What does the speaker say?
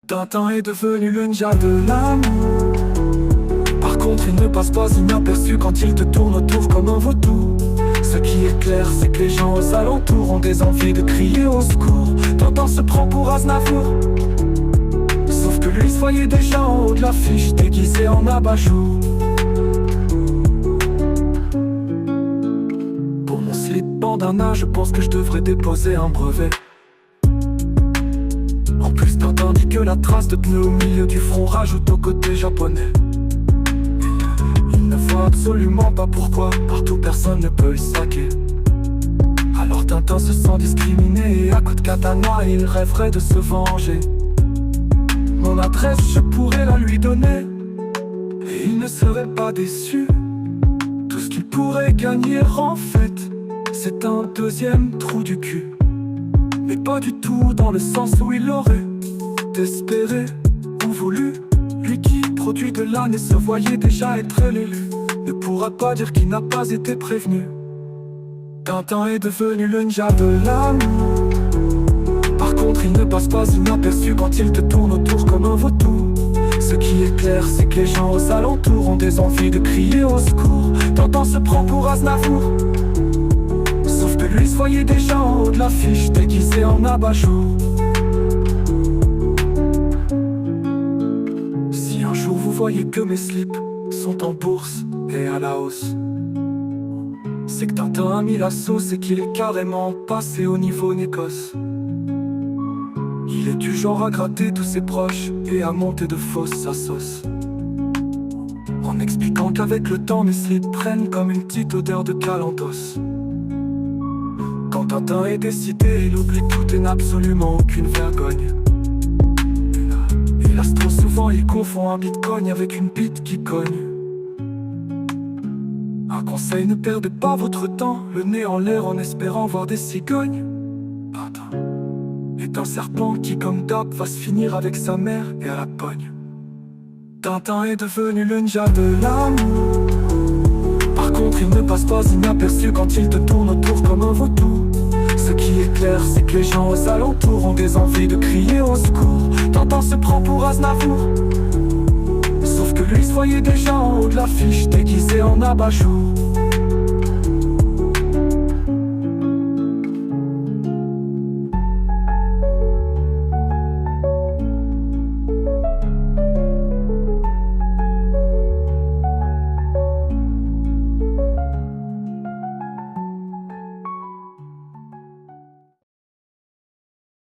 Tintin est devenu le ninja de l'amour. Par contre il ne passe pas inaperçu quand il te tourne autour comme un vautour. Ce qui est clair c'est que les gens aux alentours ont des envies de crier au secours. Tintin se prend pour Aznavour. Sauf que lui se voyait déjà en haut de l'affiche, déguisé en abat-jour. Pour mon slip bandana, je pense que je devrais déposer un brevet. En plus Tintin dit que la trace de pneu au milieu du front rajoute au côté japonais. Il ne voit absolument pas pourquoi partout personne ne peut y saquer. Alors Tintin se sent discriminé et à coups de katana il rêverait de se venger. Mon adresse je pourrais la lui donner et il ne serait pas déçu. Tout ce qu'il pourrait gagner en fait c'est un deuxième trou du cul. Mais pas du tout dans le sens où il aurait espéré ou voulu. Lui qui, produit de l'année, se voyait déjà être l'élu, ne pourra pas dire qu'il n'a pas été prévenu. Tintin est devenu le ninja de l'amour. Par contre il ne passe pas inaperçu quand il te tourne autour comme un vautour. Ce qui est clair c'est que les gens aux alentours ont des envies de crier au secours. Tintin se prend pour Aznavour. Sauf que lui se voyait déjà en haut de l'affiche, déguisé en abat-jour. Si un jour vous voyez que mes slips sont en bourse et à la hausse, c'est que Tintin a mis la sauce et qu'il est carrément passé au niveau négoce. Il est du genre à gratter tous ses proches et à monter de fausse sa sauce, en expliquant qu'avec le temps mes slips prennent comme une petite odeur de calentos. Quand Tintin est décidé, il oublie tout et n'a absolument aucune vergogne. Hélas trop souvent il confond un bitcoin avec une bite qui cogne. Un conseil, ne perdez pas votre temps, le nez en l'air en espérant voir des cigognes. Tintin est un serpent qui comme d'hab va se finir avec sa mère et à la pogne. Tintin est devenu le ninja de l'amour. Par contre il ne passe pas inaperçu quand il te tourne autour comme un vautour. Ce qui est clair c'est que les gens aux alentours ont des envies de crier au secours. Tintin se prend pour Aznavour. Sauf que lui se voyait déjà en haut de l'affiche, déguisé en abat-jour.